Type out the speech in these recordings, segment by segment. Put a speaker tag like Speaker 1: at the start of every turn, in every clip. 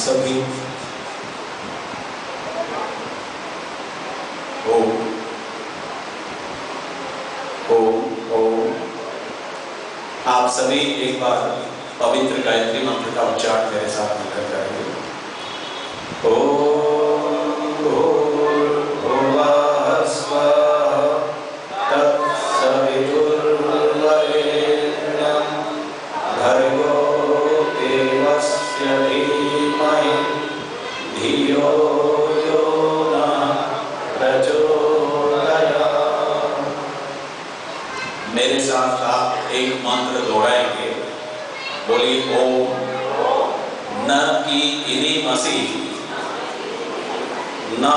Speaker 1: सभी ओम ओम ओम। आप सभी एक बार पवित्र गायत्री मंत्र का उच्चारण मेरे साथ मिलकर करेंगे। मेरे साथ आप एक मंत्र दोहराएंगे। बोलिए ओम। न की इनी मसी न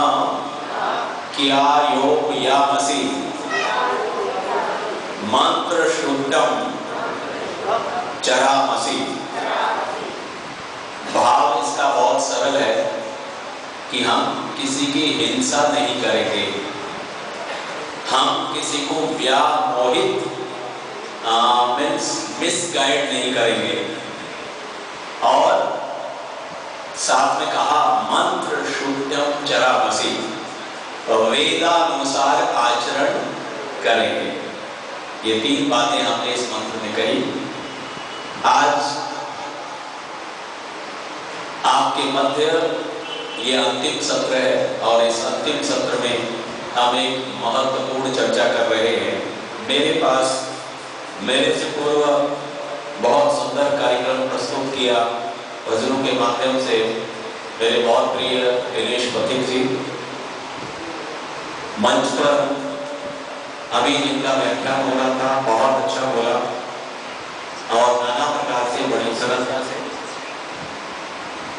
Speaker 1: क्या योग या मसी मंत्र शुद्धम चरामसी। भाव इसका बहुत सरल है कि हम किसी की हिंसा नहीं करेंगे, हम किसी को व्यामोहित मिसगाइड नहीं करेंगे, और साथ में कहा मंत्र शुद्धम चरामसी, वेदानुसार आचरण करेंगे। ये तीन बातें हमने इस मंत्र में कही। आज आपके मध्य ये अंतिम सत्र है और इस अंतिम सत्र में हम एक महत्वपूर्ण चर्चा कर रहे हैं। मेरे पास मेरे से पूर्व बहुत सुंदर कार्यक्रम प्रस्तुत किया भजनों के माध्यम से मेरे बहुत प्रिय दिनेश पथिक जी। मंच पर अभी जिनका व्याख्यान हो रहा था बहुत अच्छा बोला और नाना प्रकार से बड़ी सरलता से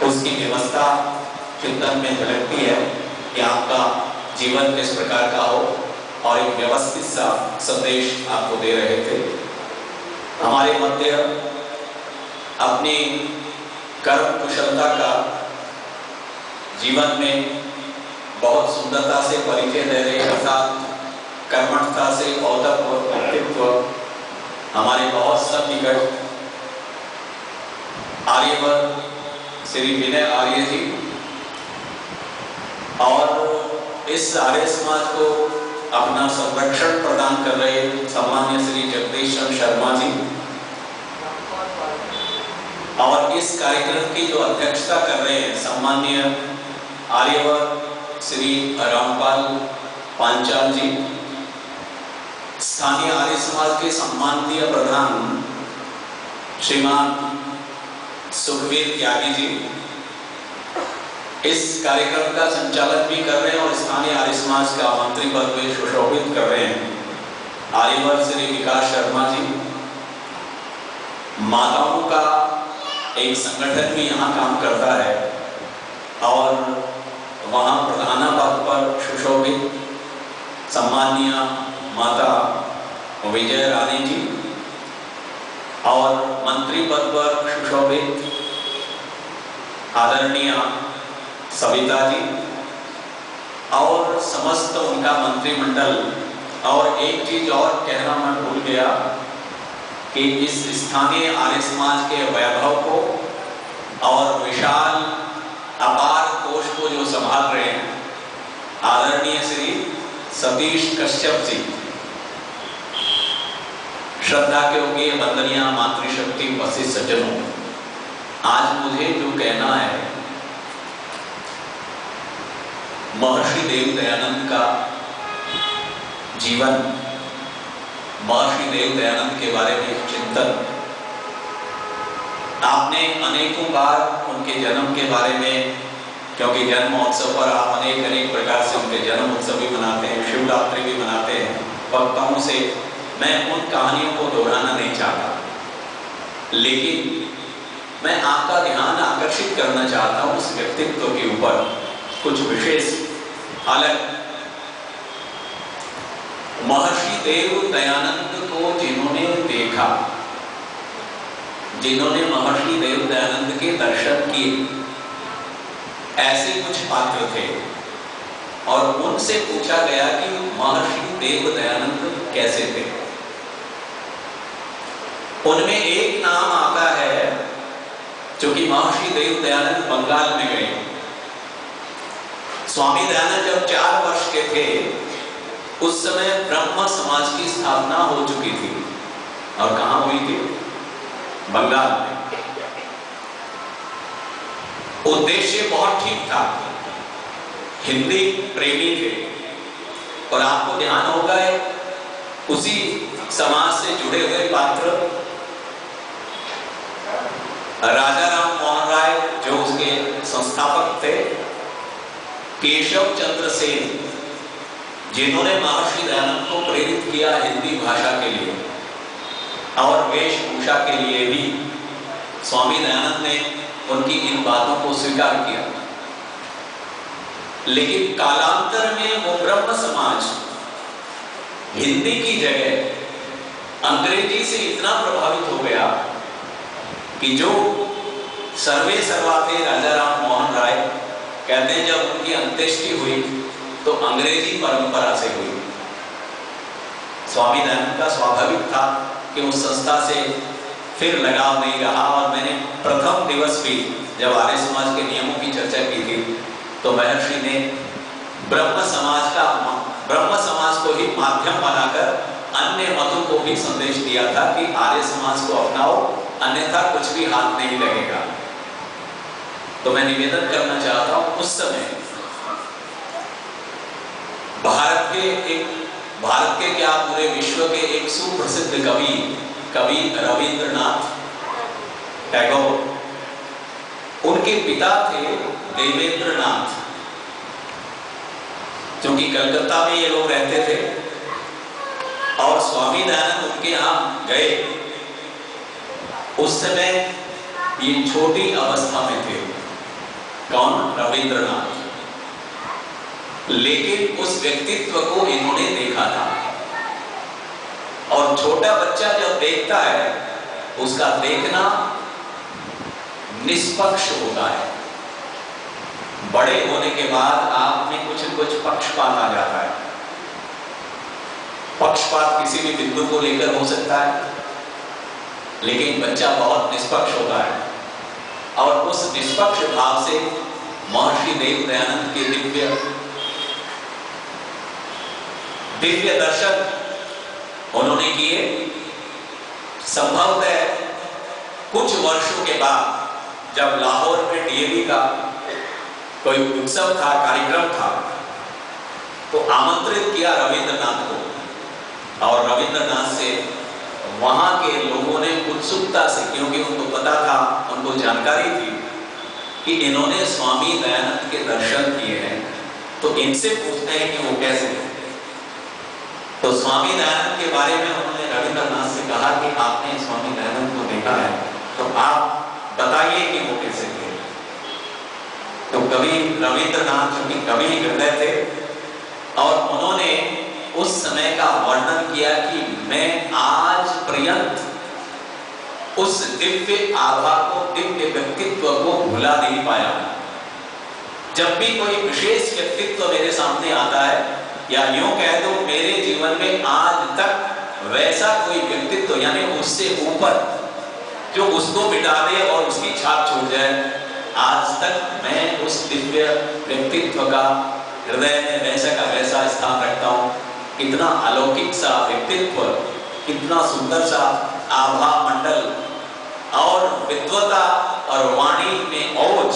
Speaker 1: उसकी व्यवस्था चिंतन में झलकती है कि आपका जीवन किस प्रकार का हो, और एक व्यवस्थित सा संदेश आपको दे रहे थे। हमारे मध्य अपनी कर्म कुशलता का जीवन में बहुत सुंदरता से परिचय दे रहे, अर्थात कर्मठता से औदत्व व्यक्तित्व हमारे बहुत सन्निकट आर्यवर श्री विनय आर्य जी, और इस आर्य समाज को अपना संरक्षण प्रदान कर रहे सम्मान्य श्री जगदीश चंद्र शर्मा जी, और इस कार्यक्रम की जो अध्यक्षता कर रहे हैं सम्मान्य आर्यवर श्री रामपाल पांचाल जी, स्थानीय आर्य समाज के सम्माननीय प्रधान श्रीमान सुखवीर त्यागी जी इस कार्यक्रम का संचालन भी कर रहे हैं और स्थानीय आर्य समाज का मंत्री पद में सुशोभित कर रहे हैं आर्यवर श्री विकास शर्मा जी। माताओं का एक संगठन भी यहाँ काम करता है और वहाँ प्रधाना पद पर सुशोभित सम्माननीय माता विजय रानी जी, और मंत्री पद पर सुशोभित आदरणीय सविता जी, और समस्त उनका मंत्रिमंडल। और एक चीज और कहना मैं भूल गया कि इस स्थानीय आर्य समाज के वैभव को और विशाल अपार कोष को जो संभाल रहे हैं आदरणीय श्री सतीश कश्यप जी, श्रद्धा के योग्य वंदनीय मातृशक्ति उपस्थित सज्जनों, आज मुझे जो कहना है महर्षि देव दयानंद का जीवन, महर्षि देव दयानंद के बारे में चिंतन। आपने अनेकों बार उनके जन्म के बारे में, क्योंकि जन्म उत्सव पर आप अनेक प्रकार से उनके जन्म उत्सव भी मनाते हैं, शिवरात्रि भी मनाते हैं, वक्ताओं से मैं उन कहानियों को दोहराना नहीं चाहता, लेकिन मैं आपका ध्यान आकर्षित करना चाहता हूं उस व्यक्तित्व के ऊपर कुछ विशेष अलग। महर्षि देव दयानंद को जिन्होंने देखा, जिन्होंने महर्षि देव दयानंद के दर्शन किए, ऐसे कुछ पात्र थे और उनसे पूछा गया कि महर्षि देव दयानंद कैसे थे। उनमें एक नाम आता है जो क्योंकि महर्षि देव दयानंद बंगाल में गए। स्वामी दयानंद जब 4 वर्ष के थे उस समय ब्रह्म समाज की स्थापना हो चुकी थी। और कहां हुई थी? बंगाल में। उद्देश्य बहुत ठीक था, हिंदी प्रेमी थे। और आपको ध्यान होगा उसी समाज से जुड़े हुए पात्र राजा राम मोहन राय जो उसके संस्थापक थे, केशव चंद्र सेन जिन्होंने महर्षि दयानंद को प्रेरित किया हिंदी भाषा के लिए और वेशभूषा के लिए भी। स्वामी दयानंद ने उनकी इन बातों को स्वीकार किया। लेकिन कालांतर में वो ब्रह्म समाज हिंदी की जगह अंग्रेजी से इतना प्रभावित हो गया कि जो सर्वे सर्वा थे राजा राम मोहन राय, कहते हैं जब उनकी अंत्येष्टि हुई तो अंग्रेजी परंपरा से हुई। स्वामी दयानंद का स्वाभाविक था कि उस संस्था से फिर लगाव नहीं रहा। और मैंने प्रथम दिवस भी जब आर्य समाज के नियमों की चर्चा की थी तो महर्षि ने ब्रह्म समाज को ही माध्यम बनाकर अन्य मतों को भी संदेश दिया था कि आर्य समाज को अपनाओ, अन्यथा कुछ भी हाथ नहीं लगेगा। तो मैं निवेदन करना चाहता हूं, उस समय भारत के क्या पूरे विश्व के एक सुप्रसिद्ध कवि रविंद्रनाथ टैगोर, उनके पिता थे देवेंद्रनाथ। क्योंकि कलकत्ता में ये लोग रहते थे और स्वामी दयानंद उनके यहां गए। उस समय ये छोटी अवस्था में थे। कौन? रविंद्रनाथ। लेकिन उस व्यक्तित्व को इन्होंने देखा था। और छोटा बच्चा जब देखता है उसका देखना निष्पक्ष होता है। बड़े होने के बाद आप में कुछ न कुछ पक्षपात आ जाता है। पक्षपात किसी भी बिंदु को लेकर हो सकता है, लेकिन बच्चा बहुत निष्पक्ष होता है। और उस निष्पक्ष भाव से महर्षि देव दयानंद के दिव्य दर्शन उन्होंने किए। संभवतः कुछ वर्षों के बाद जब लाहौर में डीएवी का कोई उत्सव था, कार्यक्रम था, तो आमंत्रित किया रविंद्रनाथ को। और रविंद्रनाथ से वहां के लोगों ने उत्सुकता से, क्योंकि उनको पता था, उनको जानकारी थी कि इन्होंने स्वामी दयानंद के दर्शन किए हैं, तो इनसे पूछते हैं कि वो कैसे हैं। तो स्वामी दयानंद के बारे में उन्होंने रविंद्रनाथ से कहा कि आपने स्वामी दयानंद को देखा है, तो आप बताइए कि वो कैसे थे। तो कवि रविंद्रनाथ जो कि कवि हृदय थे, और उन्होंने उस समय का वर्णन किया कि मैं आज पर्यंत उस दिव्य आभा को, दिव्य व्यक्तित्व को भुला नहीं पाया। जब भी कोई विशेष व्यक्तित्व मेरे सामने आता है, या यूं कह दो मेरे जीवन में आज तक वैसा कोई व्यक्तित्व, यानी उससे ऊपर, जो उसको मिटा दे और उसकी छाप छूट जाए, आज तक मैं उस दिव्य व्यक्तित्व का हृदय में वैसा का वैसा स्थान रखता हूं। कितना अलौकिक सा व्यक्तित्व, कितना सुंदर सा आभा मंडल, और विद्वता और वाणी में ओज,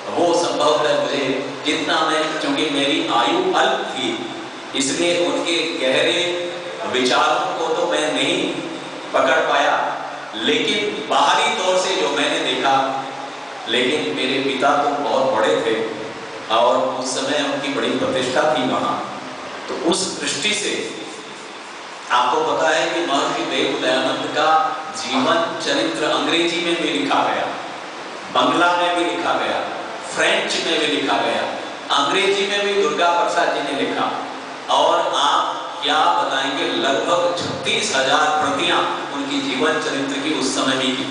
Speaker 1: वो संभवतः मुझे जितना मैं, चूंकि मेरी आयु अल्प थी, इसलिए उनके गहरे विचारों को तो मैं नहीं पकड़ पाया, लेकिन बाहरी तौर से जो मैंने देखा, लेकिन मेरे पिता तो बहुत बड़े थे और उस समय उनकी बड़ी प्रतिष्ठा थी वहां। तो उस दृष्टि से आपको पता है कि महर्षि देव दयानंद का जीवन चरित्र अंग्रेजी में भी लिखा गया, बंगला में भी लिखा गया, फ्रेंच में भी लिखा गया, अंग्रेजी में भी दुर्गा प्रसाद जी ने लिखा। और आप क्या बताएंगे, लगभग 36,000 प्रतियां उनकी जीवन चरित्र की उस समय भी की।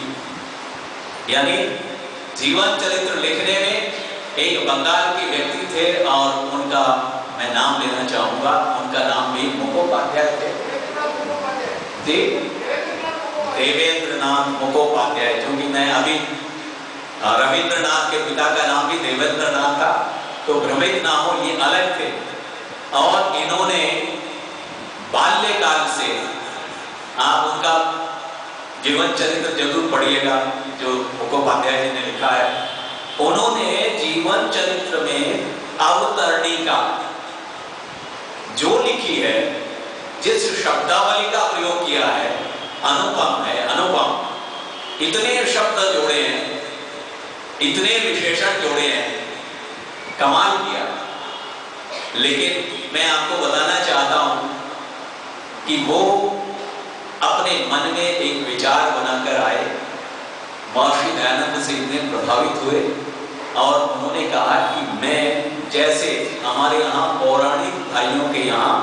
Speaker 1: यानी जीवन चरित्र लिखने में एक बंगाल के व्यक्ति थे, और उनका मैं नाम लेना चाहूंगा, उनका नाम भी मुखोपाध्याय थे, देवेंद्रनाथ मुखोपाध्याय। क्योंकि मैं अभी रविंद्रनाथ के पिता का नाम भी देवेंद्रनाथ था, तो भ्रमित ना हो, ये अलग थे। और इन्होंने बाल्यकाल से, आप उनका जीवन चरित्र जरूर पढ़िएगा जो मुखोपाध्याय जी ने लिखा है, उन्होंने जीवन चरित्र में अवतरणिका जो लिखी है, जिस शब्दावली का प्रयोग किया है, अनुपम है, अनुपम। इतने शब्द जोड़े हैं, इतने विशेषण जोड़े हैं, कमाल किया। लेकिन मैं आपको बताना चाहता हूं कि वो अपने मन में एक विचार बनाकर आए, महर्षि दयानंद से इतने प्रभावित हुए और उन्होंने कहा कि मैं, जैसे हमारे यहाँ पौराणिक भाइयों के यहाँ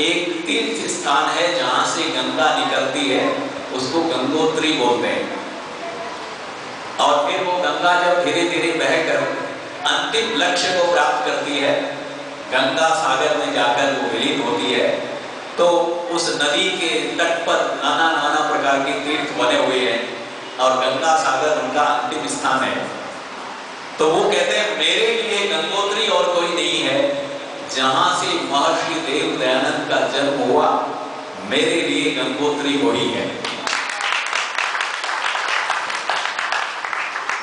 Speaker 1: एक तीर्थ स्थान है जहां से गंगा निकलती है, उसको गंगोत्री बोलते हैं, और फिर वो गंगा जब धीरे धीरे बहकर अंतिम लक्ष्य को प्राप्त करती है, गंगा सागर में जाकर वो विलीन होती है, तो उस नदी के तट पर नाना नाना प्रकार के तीर्थ बने हुए हैं और गंगा सागर उनका अंतिम स्थान है। तो वो कहते हैं मेरे लिए गंगोत्री और कोई नहीं है, जहां से महर्षि देव दयानंद का जन्म हुआ, मेरे लिए गंगोत्री वही है।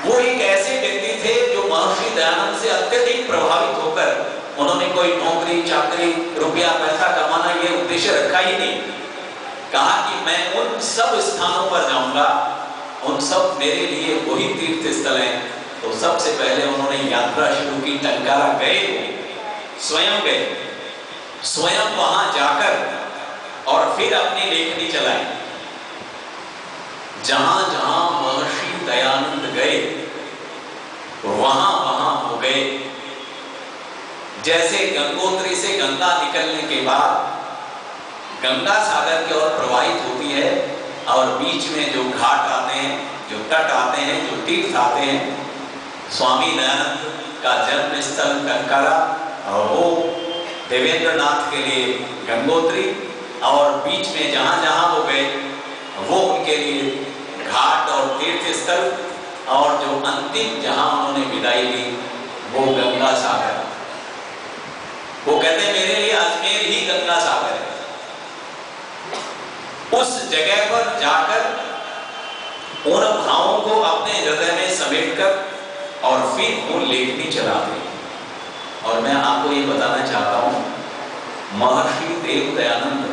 Speaker 1: वो एक ऐसे व्यक्ति थे जो महर्षि दयानंद से अत्यधिक प्रभावित होकर, उन्होंने कोई नौकरी चाकरी रुपया पैसा कमाना ये उद्देश्य रखा ही नहीं, कहा कि मैं उन सब स्थानों पर जाऊंगा, उन सब मेरे लिए वही तीर्थ स्थल हैं। तो सबसे पहले उन्होंने यात्रा शुरू की, टंकारा गए, स्वयं गए, स्वयं वहां जाकर और फिर अपनी लेखनी चलाई। जहां जहां महर्षि दयानंद गए वहां वहां हो गए। जैसे गंगोत्री से गंगा निकलने के बाद गंगा सागर की ओर प्रवाहित होती है और बीच में जो घाट आते हैं, जो तट आते हैं, जो तीर्थ आते हैं, स्वामी दयानंद का जन्म स्थल टंकारा और वो देवेंद्रनाथ के लिए गंगोत्री, और बीच में जहां जहां वो गए वो उनके लिए घाट और तीर्थ स्थल, और जो अंतिम जहां उन्होंने विदाई ली वो गंगा सागर। वो कहते हैं मेरे लिए अजमेर ही गंगा सागर है। उस जगह पर जाकर उन भावों को अपने हृदय में समेटकर और फिर वो लेखनी चलाते। और मैं आपको ये बताना चाहता हूं, महर्षि देव दयानंद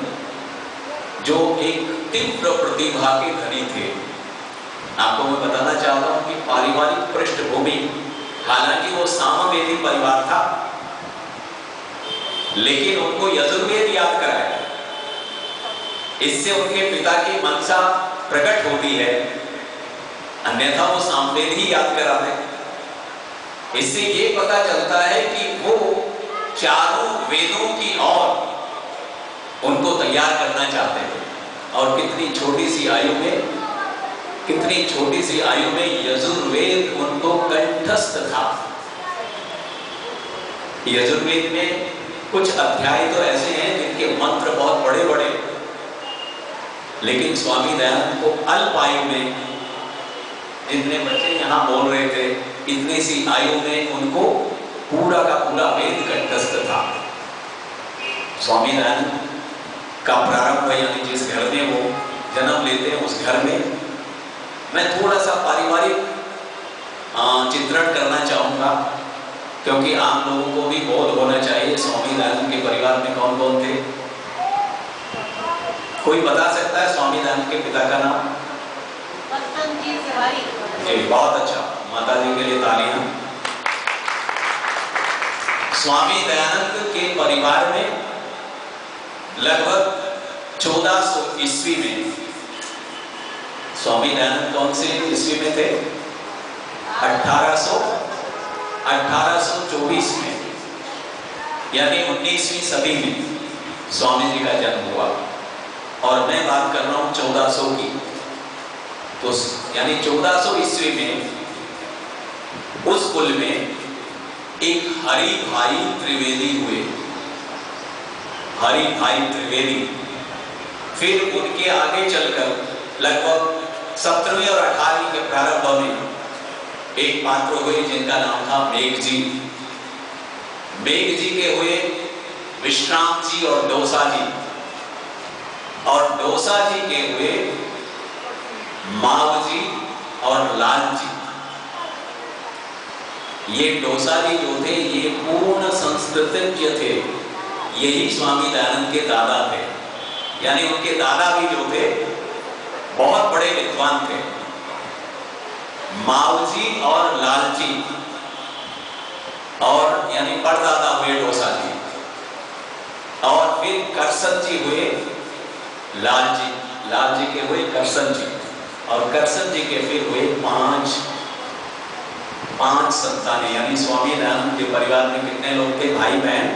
Speaker 1: जो एक तीव्र प्रतिभा के धनी थे, आपको मैं बताना चाहता हूं कि पारिवारिक पृष्ठभूमि, हालांकि वो सामवेदी परिवार था, लेकिन उनको यजुर्वेद याद कराया। इससे उनके पिता की मंशा प्रकट होती है, अन्यथा वो सामवेद ही याद कराते। इससे ये पता चलता है कि वो चारों वेदों की ओर उनको तैयार करना चाहते थे। और कितनी छोटी सी आयु में, कितनी छोटी सी आयु में यजुर्वेद उनको कंठस्थ था। यजुर्वेद में कुछ अध्याय तो ऐसे हैं जिनके मंत्र बहुत बड़े बड़े, लेकिन स्वामी दयानंद को अल्प आयु में, जितने बच्चे यहाँ बोल रहे थे, इतनी सी आयु में उनको पूरा का पूरा वेद कंठस्थ था। स्वामी दयानंद का प्रारंभ, यानी जिस घर में वो जन्म लेते हैं उस घर में, मैं थोड़ा सा पारिवारिक चित्रण करना चाहूंगा, क्योंकि आप लोगों को भी बोध होना चाहिए स्वामी दयानंद के परिवार में कौन कौन थे। कोई बता सकता है स्वामी दयानंद के पिता का नाम? जी, बहुत अच्छा, माता जी के लिए तालियां। स्वामी दयानंद के परिवार में लगभग 1400 ईस्वी में, स्वामी दयानंद कौन से ईस्वी में थे? 1824 में, यानी 19वीं सदी में स्वामी जी का जन्म हुआ। और मैं बात कर रहा हूं 1400 की, तो यानी 1400 ईस्वी में उस कुल में एक हरि भाई त्रिवेदी हुए। हरि भाई त्रिवेदी फिर उनके आगे चलकर लगभग 17वीं और 18वीं के प्रारंभ में एक पात्र हुए जिनका नाम था मेघ जी। मेघ जी के हुए विश्राम जी और डोसा जी, और डोसा जी के हुए माव जी और लाल जी। ये डोसा जी जो थे ये पूर्ण संस्कृतज्ञ थे, यही स्वामी दयानंद के दादा थे, यानी उनके दादा भी जो थे बहुत बड़े विद्वान थे। मावजी और लालजी, और यानी परदादा हुए डोसा जी, और फिर करसन जी हुए लालजी, लालजी के हुए करसन जी, और करसन जी के फिर हुए पांच संतानें। यानी स्वामी दयानंद के परिवार में कितने लोग थे, भाई बहन,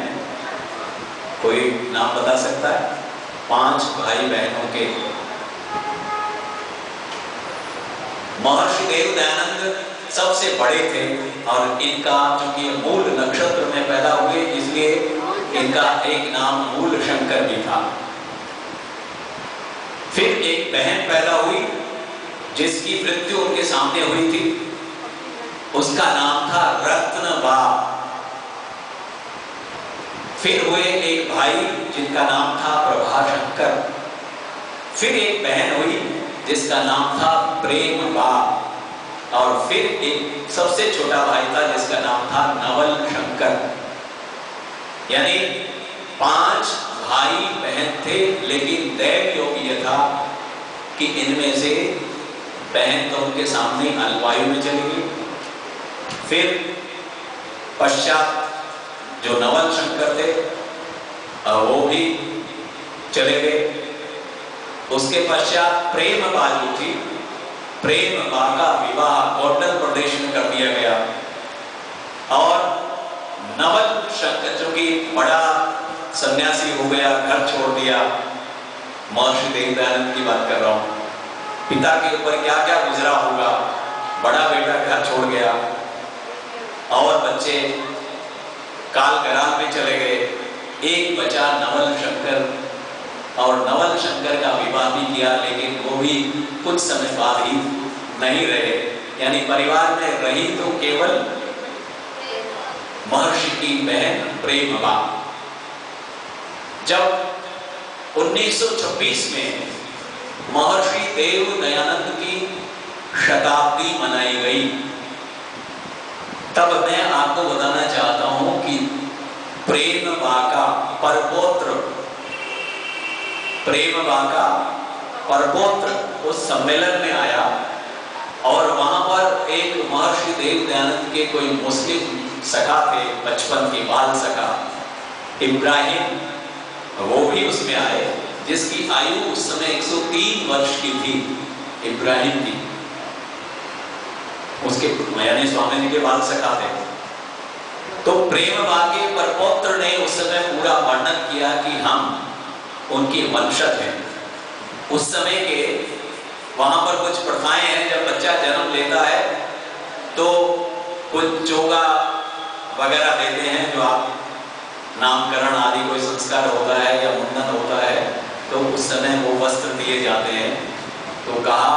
Speaker 1: कोई नाम बता सकता है? 5 भाई बहनों के महर्षि देव दयानंद सबसे बड़े थे, और इनका चूंकि मूल नक्षत्र में पैदा हुए इसलिए इनका एक नाम मूल शंकर भी था। फिर एक बहन पैदा हुई जिसकी मृत्यु उनके सामने हुई थी, उसका नाम था रत्नबा। फिर हुए एक भाई जिनका नाम था प्रभाशंकर। फिर एक बहन हुई जिसका नाम था प्रेमबा, और फिर एक सबसे छोटा भाई था जिसका नाम था नवल शंकर। यानी 5 भाई बहन थे, लेकिन दैव योग यह था कि इनमें से बहन तो उनके सामने अल्पायु में चली गई। फिर पश्चात जो नवल शंकर थे वो भी चले गए। उसके पश्चात प्रेम बाजू थी, प्रेम बा का विवाह गोंडल प्रदेश में कर दिया गया, और नवल शंकर जो कि बड़ा सन्यासी हो गया, घर छोड़ दिया। महर्षि देव दयानंद की बात कर रहा हूं, पिता के ऊपर क्या क्या गुजरा होगा। बड़ा बेटा घर छोड़ गया, और बच्चे कालगराम में चले गए। एक बचा नवल शंकर, और नवल शंकर का विवाह भी किया, लेकिन वो भी कुछ समय बाद ही नहीं रहे। यानी परिवार में रही तो केवल महर्षि की बहन प्रेमबा। जब 1926 में महर्षि देव दयानंद की शताब्दी मनाई गई, तब मैं आपको बताना चाहता हूं कि प्रेमबा का परपौत्र, प्रेमबा का परपौत्र उस सम्मेलन में आया, और वहां पर एक महर्षि देव दयानंद के कोई मुस्लिम सखा थे, बचपन के बाल सखा इब्राहिम, वो भी उसमें आए, जिसकी आयु उस समय 103 वर्ष की थी इब्राहिम की। उसके यानी स्वामी जी के बाल सखा थे। तो प्रेमबा के परपौत्र ने उस समय पूरा वर्णन किया कि हम उनकी वंशज हैं। उस समय के वहां पर कुछ प्रथाएं हैं, जब बच्चा जन्म लेता है तो कुछ चोगा वगैरह देते हैं, जो आप नामकरण आदि कोई संस्कार होता है या मुंडन होता है, तो उस समय वो वस्त्र दिए जाते हैं। तो कहा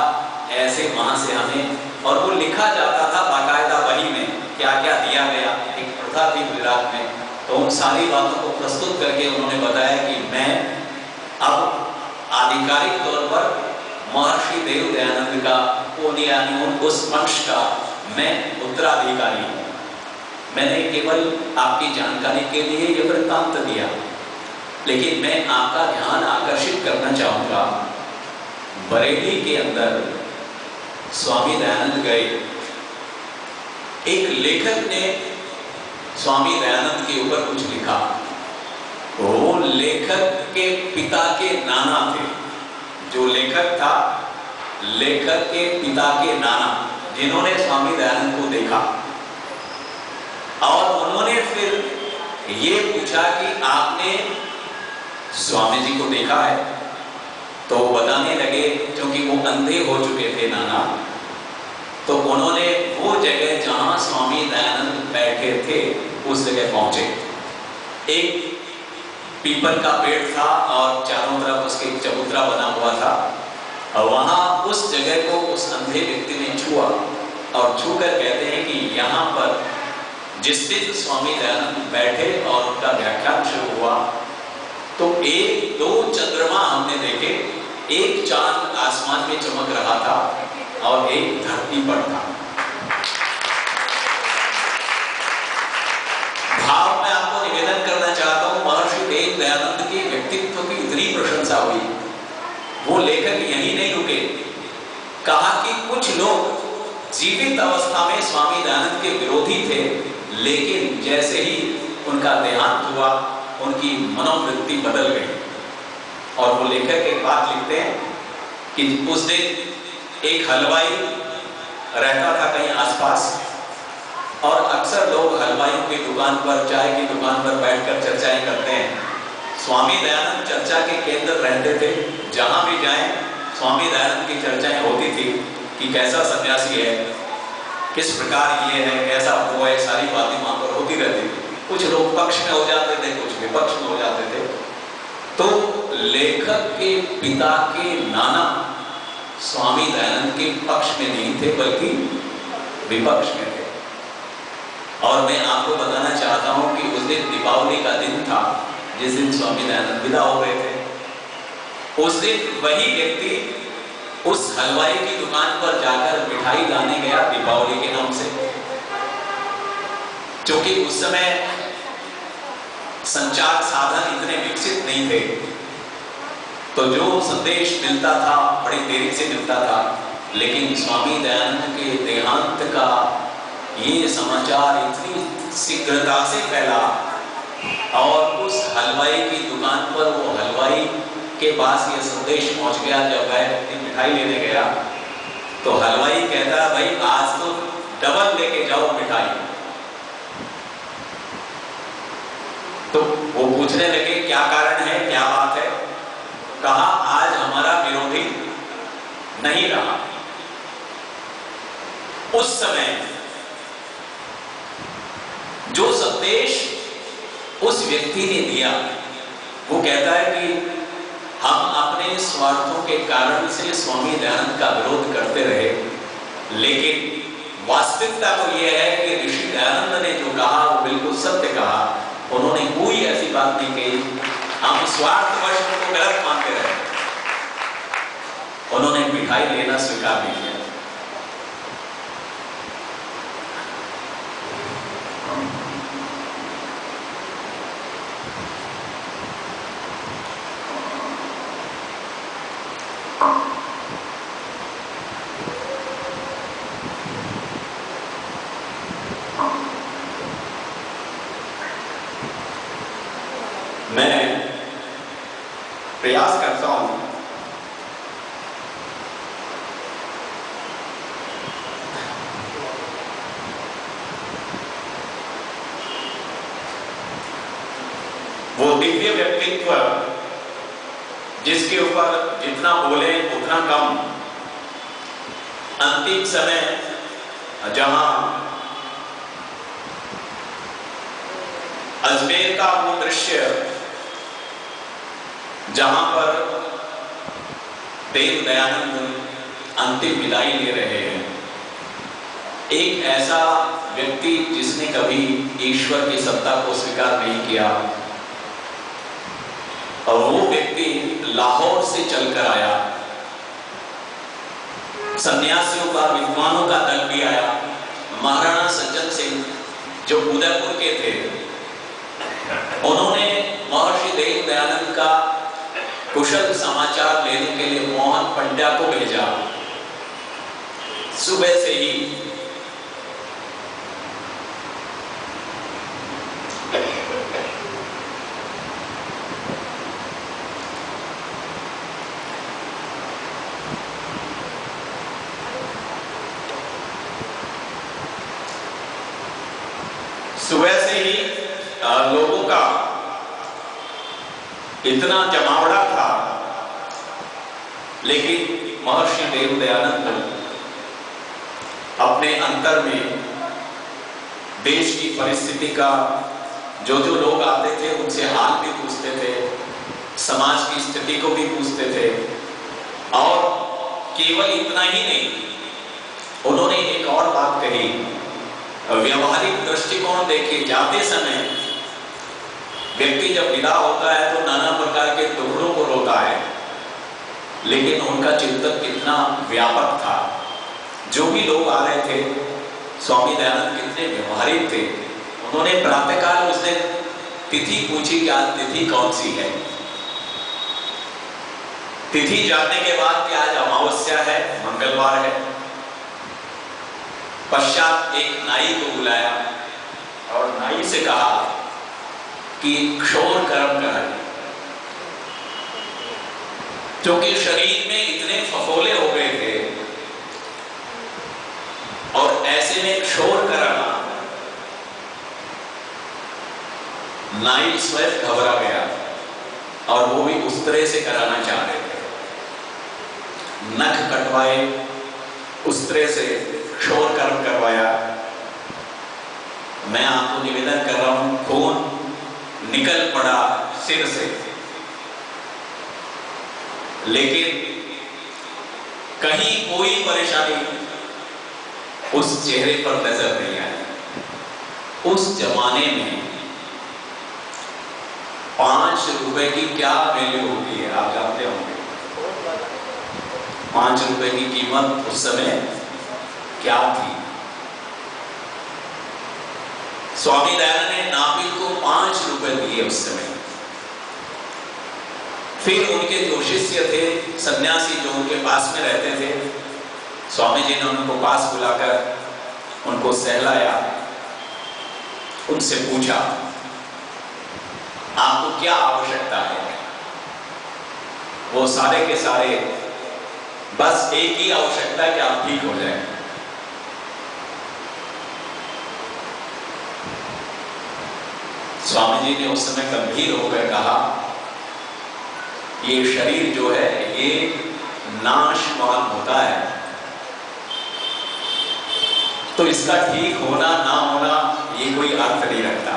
Speaker 1: ऐसे वहां से हमें, और वो लिखा जाता था बाकायदा वही में क्या क्या दिया गया, एक प्रथा थी गुजरात में। तो उन सारी बातों को प्रस्तुत करके उन्होंने बताया कि मैं अब आधिकारिक तौर पर महर्षि देव दयानंद का यानी उस वंश का मैं उत्तराधिकारी हूं। मैंने केवल आपकी जानकारी के लिए यह वृत्तांत दिया, लेकिन मैं आपका ध्यान आकर्षित करना चाहूंगा। बरेली के अंदर स्वामी दयानंद गए, एक लेखक ने स्वामी दयानंद के ऊपर कुछ लिखा। वो लेखक के पिता के नाना थे, जो लेखक था लेखक के पिता के नाना, जिन्होंने स्वामी दयानंद को देखा, और उन्होंने फिर ये पूछा कि आपने स्वामी जी को देखा है? तो बताने लगे, क्योंकि वो अंधे हो चुके थे नाना, तो उन्होंने वो जगह जहां स्वामी दयानंद बैठे थे उस जगह पहुंचे। एक पीपल का पेड़ था और चारों तरफ उसके चबूतरा बना हुआ था, और वहां उस जगह को उस अंधे व्यक्ति ने छुआ, और छूकर कहते हैं कि यहाँ पर जिस दिन स्वामी दयानंद बैठे और उनका व्याख्यान शुरू हुआ तो एक दो चंद्रमा हमने देखे, एक चांद आसमान में चमक रहा था और एक धरती पर था। भाव में आपको निवेदन करना चाहता हूं, महर्षि देव दयानंद के व्यक्तित्व की इतनी प्रशंसा हुई, वो लेखक यही नहीं रुके, कहा कि कुछ लोग जीवित अवस्था में स्वामी दयानंद के विरोधी थे, लेकिन जैसे ही उनका देहांत हुआ उनकी मनोवृत्ति बदल गई। और वो लेखक एक बात लिखते हैं कि उस दिन एक हलवाई रहता था कहीं आसपास, और अक्सर लोग हलवाइयों की दुकान पर, चाय की दुकान पर बैठकर चर्चाएं करते हैं। स्वामी दयानंद चर्चा के केंद्र रहते थे, जहां भी जाएं स्वामी दयानंद की चर्चाएं होती थी कि कैसा सन्यासी है, किस प्रकार ये है, कैसा वो है, सारी बातें वहां पर होती रहती थी। कुछ लोग पक्ष में हो जाते थे, कुछ विपक्ष में हो जाते थे। तो लेखक के पिता के नाना स्वामी दयानंद के पक्ष में नहीं थे बल्कि विपक्ष में थे। और मैं आपको बताना चाहता हूं कि उस दिन दीपावली का दिन था, जिस दिन स्वामी दयानंद विदा हो रहे थे। उस दिन वही व्यक्ति उस हलवाई की दुकान पर जाकर मिठाई लाने गया दीपावली के नाम से, क्योंकि उस समय संचार साधन इतने विकसित नहीं थे, तो जो संदेश मिलता था बड़ी देरी से मिलता था। लेकिन स्वामी दयानंद के देहांत का ये समाचार इतनी शीघ्रता से फैला, और उस हलवाई की दुकान पर वो हलवाई के पास ये संदेश पहुंच गया। जब वह मिठाई लेने गया तो हलवाई कहता, भाई आज तो डबल लेके जाओ मिठाई। तो वो पूछने लगे क्या कारण है, क्या बात है? कहा आज हमारा विरोधी नहीं रहा। उस समय जो संदेश उस व्यक्ति ने दिया, वो कहता है कि हम अपने स्वार्थों के कारण से स्वामी दयानंद का विरोध करते रहे, लेकिन वास्तविकता तो यह है कि ऋषि दयानंद ने जो कहा वो बिल्कुल सत्य कहा। उन्होंने कोई ऐसी बात नहीं कही, हम स्वार्थवश उनको गलत मानते रहे। उन्होंने मिठाई लेना स्वीकार नहीं किया। मैं प्रयास करता हूं वो दिव्य व्यक्तित्व जिसके ऊपर जितना बोले उतना कम, अंतिम समय जहां अजमेर का वो दृश्य जहां पर देव दयानंद अंतिम विदाई ले रहे हैं, एक ऐसा व्यक्ति जिसने कभी ईश्वर की सत्ता को स्वीकार नहीं किया, और वो व्यक्ति लाहौर से चलकर आया। सन्यासियों का, विद्वानों का दल भी आया। महाराणा सज्जन सिंह जो उदयपुर के थे, उन्होंने महर्षि देव दयानंद का कुशल समाचार लेने के लिए मोहन पंड्या को भेजा। सुबह से ही लोगों का इतना जमावड़ा था, लेकिन महर्षि देव दयानंद अपने अंतर में देश की परिस्थिति का, जो जो लोग आते थे उनसे हाल भी पूछते थे, समाज की स्थिति को भी पूछते थे, और केवल इतना ही नहीं, उन्होंने एक और बात कही, व्यवहारिक दृष्टिकोण देखिए, जाते समय व्यक्ति जब विदा होता है तो नाना प्रकार के टुकड़ों को रोता है, लेकिन उनका चिंतन कितना व्यापक था। जो भी लोग आ रहे थे, स्वामी दयानंद कितने व्यवहारिक थे। उन्होंने प्रातःकाल उसने तिथि पूछी कि आज तिथि कौन सी है। तिथि जानने के बाद कि आज अमावस्या है, मंगलवार है। पश्चात एक नाई को बुलाया और नाई से कहा कि क्षौर कर्म कराइए, क्योंकि शरीर में इतने फफोले हो गए थे और ऐसे में क्षौर कराना, नाई स्वयं घबरा गया और वो भी उस तरह से कराना चाह रहे थे। नख कटवाए, उस तरह से क्षौर कर्म करवाया। मैं आपको निवेदन कर रहा हूं, खून निकल पड़ा सिर से, लेकिन कहीं कोई परेशानी उस चेहरे पर नजर नहीं आई। उस जमाने में 5 रुपए की क्या वैल्यू होती है आप जानते होंगे। 5 रुपए की कीमत उस समय क्या थी। स्वामी दयानंद ने नापित को 5 रुपए दिए उस समय। फिर उनके जो शिष्य थे, सन्यासी जो उनके पास में रहते थे, स्वामी जी ने उनको पास बुलाकर उनको सहलाया, उनसे पूछा आपको क्या आवश्यकता है। वो सारे के सारे बस एक ही आवश्यकता है कि आप ठीक हो जाए। स्वामी जी ने उस समय गंभीर होकर कहा, ये शरीर जो है ये नाशवान होता है, तो इसका ठीक होना ना होना ये कोई अर्थ नहीं रखता।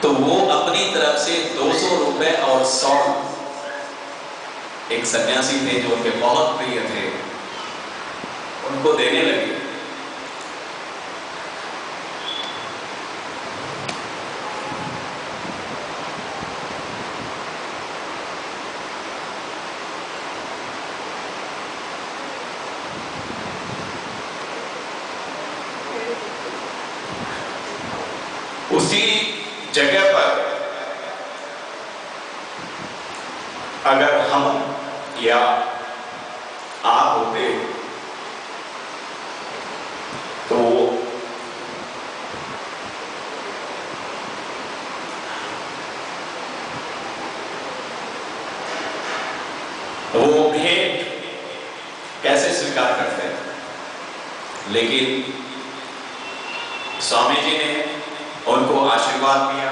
Speaker 1: तो वो अपनी तरफ से 200 रुपए और 100, एक सन्यासी थे जो उनके बहुत प्रिय थे, उनको देने लगे। उसी जगह पर अगर हम या आप होते तो वो भेंट कैसे स्वीकार करते हैं। लेकिन स्वामी जी ने उनको आशीर्वाद दिया।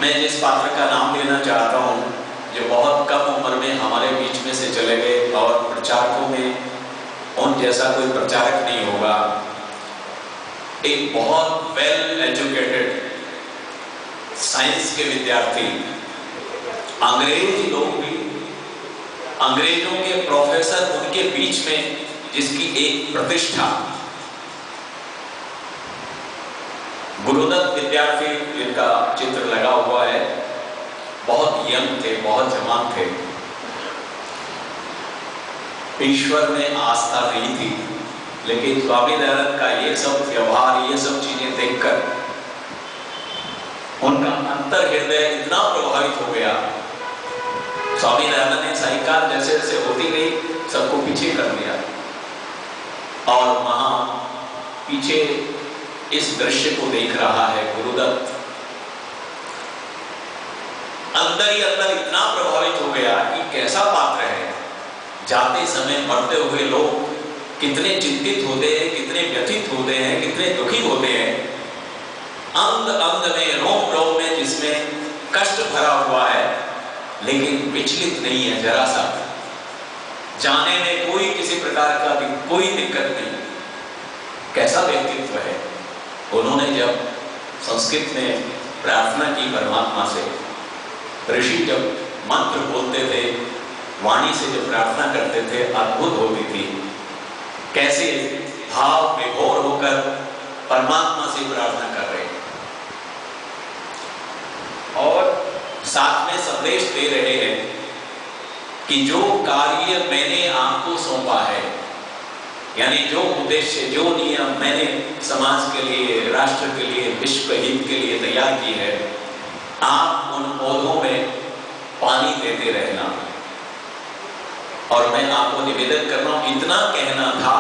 Speaker 1: मैं जिस पात्र का नाम लेना चाहता हूं, जो बहुत कम उम्र में हमारे बीच में से चले गए और प्रचारकों में उन जैसा कोई प्रचारक नहीं होगा, एक बहुत वेल एजुकेटेड साइंस के विद्यार्थी, अंग्रेज लोग भी, अंग्रेजों के प्रोफेसर उनके बीच में जिसकी एक प्रतिष्ठा, गुरुदत्त विद्यार्थी जिनका चित्र लगा हुआ है, बहुत यंग थे, बहुत जवान थे, ईश्वर में आस्था नहीं थी, लेकिन स्वामी दयानंद का ये सब व्यवहार, ये सब चीजें देखकर उनका अंतर हृदय इतना प्रभावित हो गया। स्वामी दयानंद ने साइकाल जैसे जैसे होती गई सबको पीछे कर दिया और वहां पीछे इस दृश्य को देख रहा है गुरुदत्त। अंदर ही अंदर इतना प्रभावित हो गया कि कैसा पात्र है। जाते समय मरते हुए लोग कितने चिंतित होते हैं, कितने व्यथित होते हैं, कितने दुखी होते हैं। अंग अंग में, रोम रोम में जिसमें कष्ट भरा हुआ है, लेकिन विचलित नहीं है जरा सा। जाने में कोई किसी प्रकार का कोई दिक्कत नहीं। कैसा व्यक्तित्व है। उन्होंने जब संस्कृत में प्रार्थना की परमात्मा से, ऋषि जब मंत्र बोलते थे वाणी से जो प्रार्थना करते थे अद्भुत होती थी। कैसे भाव विभोर होकर परमात्मा से प्रार्थना कर रहे हैं और साथ में संदेश दे रहे हैं कि जो कार्य मैंने आपको सौंपा है, यानी जो उद्देश्य, जो नियम मैंने समाज के लिए, राष्ट्र के लिए, विश्व हित के लिए तैयार की है, आप उन पौधों में पानी देते रहना। और मैं आपको निवेदन कर रहा हूं, इतना कहना था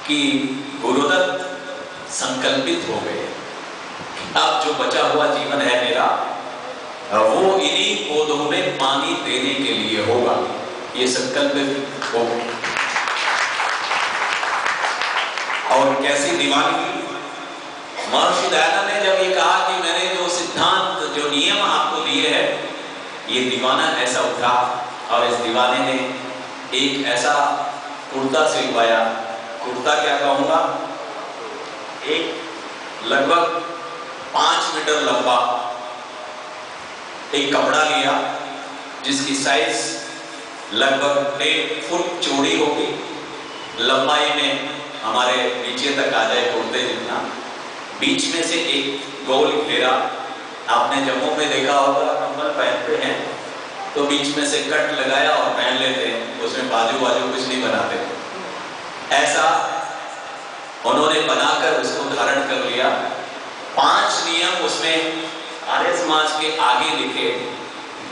Speaker 1: कि गुरुदत्त संकल्पित हो गए, अब जो बचा हुआ जीवन है मेरा, वो इन्हीं पौधों में पानी देने के लिए होगा। ये संकल्पित हो। और कैसी दीवानगी! महर्षि दयानंद ने जब ये कहा कि मैंने जो सिद्धांत, जो नियम आपको दिए हैं, ये दीवाना ऐसा उठा और इस दीवाने ने एक ऐसा कुर्ता सिलवाया। कुर्ता क्या कहूंगा, एक लगभग 5 मीटर लंबा एक कपड़ा लिया जिसकी साइज लगभग 1.5 फुट चौड़ी होगी, लंबाई में हमारे नीचे तक आ जाए कुर्ते जितना, बीच में से एक गोल घेरा। आपने जम्मू में देखा होगा, कंबल पहनते हैं तो बीच में से कट लगाया और पहन लेते हैं, उसमें बाजू बाजू कुछ नहीं बनाते। ऐसा उन्होंने बनाकर उसको धारण कर लिया। 5 नियम उसमें आर्य समाज के आगे लिखे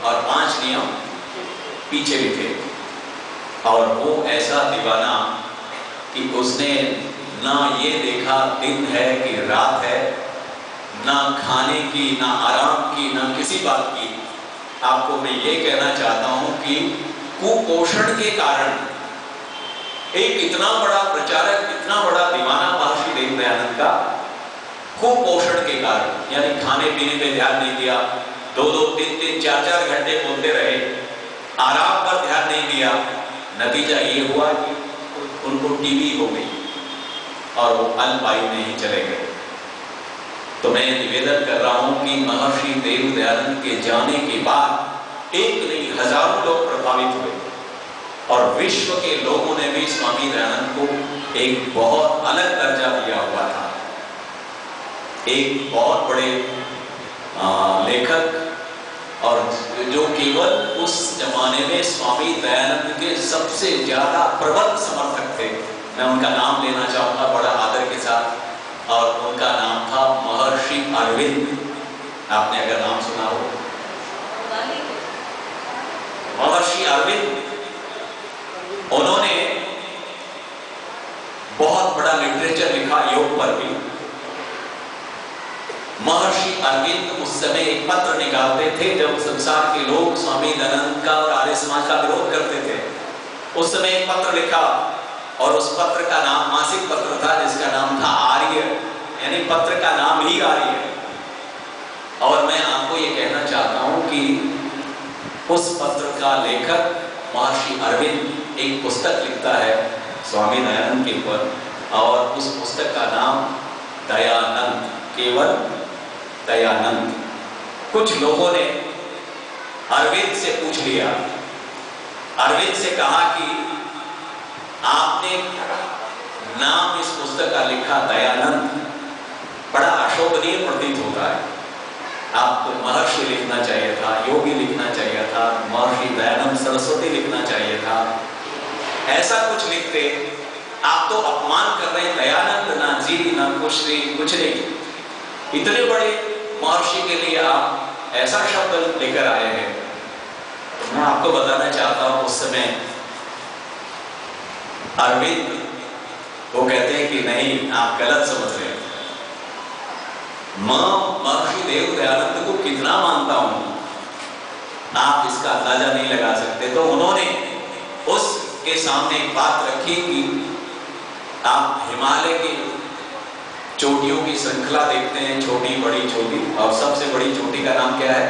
Speaker 1: और 5 नियम पीछे लिखे। और वो ऐसा दीवाना कि उसने ना ये देखा दिन है कि रात है, ना खाने की, ना आराम की, ना किसी बात की। आपको मैं ये कहना चाहता हूं कि कुपोषण के कारण एक इतना बड़ा प्रचारक, इतना बड़ा दीवाना महर्षि देव दयानंद का, कुपोषण के कारण, यानी खाने पीने पे ध्यान नहीं दिया, 2-2, 3-3, 4-4 घंटे बोलते रहे, आराम पर ध्यान नहीं दिया। नतीजा ये हुआ कि उनको टीबी हो गई और वो अल्पायु में ही चले गए। तो मैं निवेदन कर रहा हूं कि महर्षि देव दयानंद के जाने के बाद एक नहीं, हजारों लोग प्रभावित हुए और विश्व के लोगों ने भी स्वामी दयानंद को एक बहुत अलग दर्जा दिया हुआ था। एक बहुत बड़े लेखक और जो केवल उस जमाने में स्वामी दयानंद के सबसे ज्यादा प्रबल समर्थक थे, मैं उनका नाम लेना चाहूंगा बड़ा आदर के साथ, और उनका नाम था महर्षि अरविंद। आपने अगर नाम सुना हो, महर्षि अरविंद, उन्होंने बहुत बड़ा लिटरेचर लिखा योग पर भी। महर्षि अरविंद उस समय एक पत्र निकालते थे जब संसार के लोग स्वामी दयानंद का और आर्य समाज का विरोध करते थे। उस समय एक पत्र लिखा और उस पत्र का नाम, मासिक पत्र था जिसका नाम था आर्य, यानी पत्र का नाम ही आर्य। और मैं आपको ये कहना चाहता हूं कि उस पत्र का लेखक महर्षि अरविंद एक पुस्तक लिखता है स्वामी दयानंद के ऊपर, और उस पुस्तक का नाम दयानंद, केवल दयानंद। कुछ लोगों ने अरविंद से पूछ लिया, अरविंद से कहा कि आपने नाम इस पुस्तक का लिखा दयानंद, बड़ा अशोभनीय प्रतीत होता है, आपको महर्षि लिखना चाहिए था, योगी लिखना चाहिए था, महर्षि दयानंद सरस्वती लिखना चाहिए था, ऐसा कुछ लिखते। आप तो अपमान कर रहे हैं, दयानंद ना जी ना कुछ नहीं। इतने बड़े महर्षि के लिए आप ऐसा शब्द लेकर आए हैं। मैं आपको बताना चाहता हूं, उस समय अरविंद वो कहते हैं कि नहीं, आप गलत समझ रहे हैं। मैं महर्षि देव दयानंद को कितना मानता हूं, आप इसका अंदाजा नहीं लगा सकते। तो उन्होंने उसके सामने एक बात रखी कि आप हिमालय की चोटियों की श्रृंखला देखते हैं, छोटी बड़ी चोटी, और सबसे बड़ी चोटी का नाम क्या है?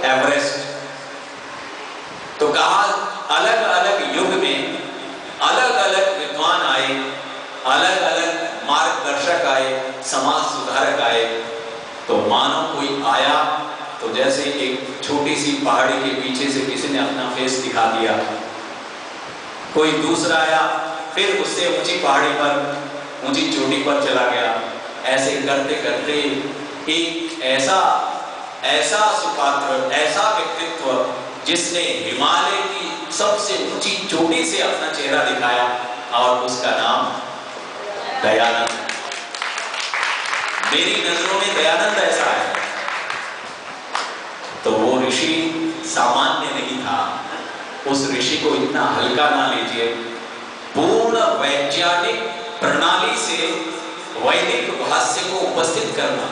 Speaker 1: एवरेस्ट। तो कहा अलग अलग युग में अलग अलग विद्वान आए, अलग अलग मार्गदर्शक आए, समाज सुधारक आए। तो मानो कोई आया तो जैसे एक छोटी सी पहाड़ी के पीछे से किसी ने अपना फेस दिखा दिया, कोई दूसरा आया फिर उससे ऊंची पहाड़ी पर, ऊंची चोटी पर चला गया। ऐसे करते करते एक ऐसा सुपात्र, ऐसा व्यक्तित्व जिसने हिमालय की सबसे ऊंची चोटी से अपना चेहरा दिखाया, और उसका नाम दयानंद। मेरी नजरों में दयानंद ऐसा है। तो वो ऋषि सामान्य नहीं था। उस ऋषि को इतना हल्का ना लीजिए। पूर्ण वैज्ञानिक प्रणाली से वैदिक भाष्य को उपस्थित करना।